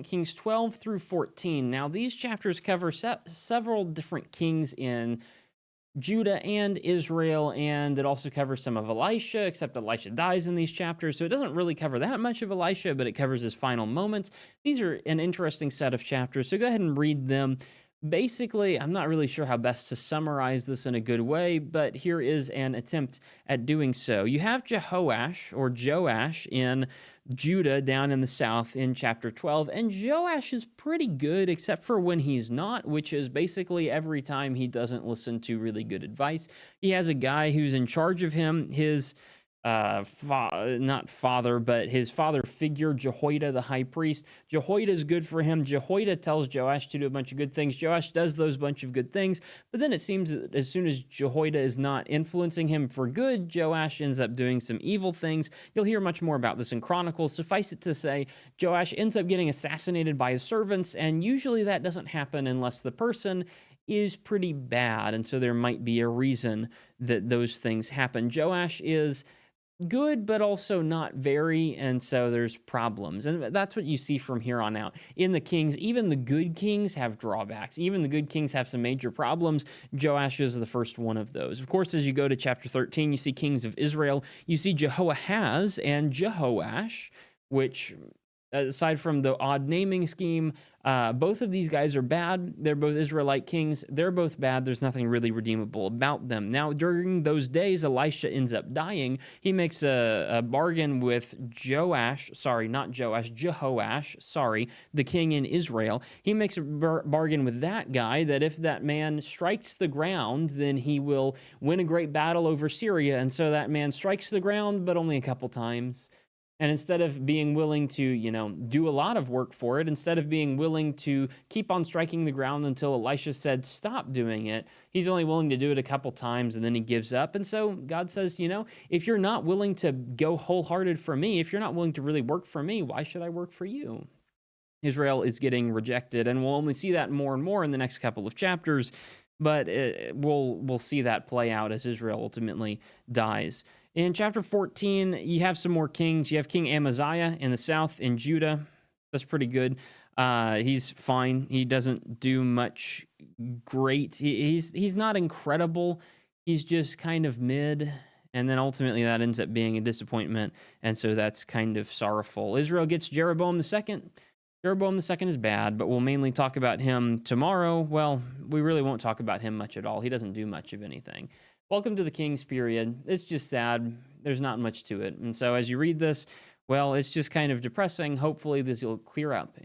Kings 12 through 14. Now, these chapters cover several different kings in Judah and Israel, and it also covers some of Elisha, except Elisha dies in these chapters, so it doesn't really cover that much of Elisha, but it covers his final moments. These are an interesting set of chapters, so go ahead and read them. Basically, I'm not really sure how best to summarize this in a good way, but here is an attempt at doing so. You have Jehoash, or Joash, in Judah down in the south in chapter 12, and Joash is pretty good except for when he's not, which is basically every time he doesn't listen to really good advice. He has a guy who's in charge of him, his not father, but his father figure, Jehoiada, the high priest. Jehoiada is good for him. Jehoiada tells Joash to do a bunch of good things. Joash does those bunch of good things, but then it seems that as soon as Jehoiada is not influencing him for good, Joash ends up doing some evil things. You'll hear much more about this in Chronicles. Suffice it to say, Joash ends up getting assassinated by his servants, and usually that doesn't happen unless the person is pretty bad, and so there might be a reason that those things happen. Joash is good, but also not very, and so there's problems. And that's what you see from here on out. In the kings, even the good kings have drawbacks. Even the good kings have some major problems. Joash is the first one of those. Of course, as you go to chapter 13, you see kings of Israel. You see Jehoahaz and Jehoash, which, aside from the odd naming scheme, both of these guys are bad. They're both Israelite kings. They're both bad. There's nothing really redeemable about them. Now, during those days, Elisha ends up dying. He makes a bargain with Jehoash, the king in Israel. He makes a bargain with that guy that if that man strikes the ground, then he will win a great battle over Syria. And so that man strikes the ground, but only a couple times. And instead of being willing to, do a lot of work for it, instead of being willing to keep on striking the ground until Elisha said, stop doing it, he's only willing to do it a couple times and then he gives up. And so God says, if you're not willing to go wholehearted for me, if you're not willing to really work for me, why should I work for you? Israel is getting rejected, and we'll only see that more and more in the next couple of chapters, but we'll see that play out as Israel ultimately dies. In chapter 14, you have some more kings. You have King Amaziah in the south in Judah. That's pretty good. He's fine. He doesn't do much great. He's not incredible. He's just kind of mid. And then ultimately that ends up being a disappointment. And so that's kind of sorrowful. Israel gets Jeroboam II. Jeroboam II is bad, but we'll mainly talk about him tomorrow. Well, we really won't talk about him much at all. He doesn't do much of anything. Welcome to the Kings period. It's just sad. There's not much to it. And so as you read this, well, it's just kind of depressing. Hopefully this will clear up.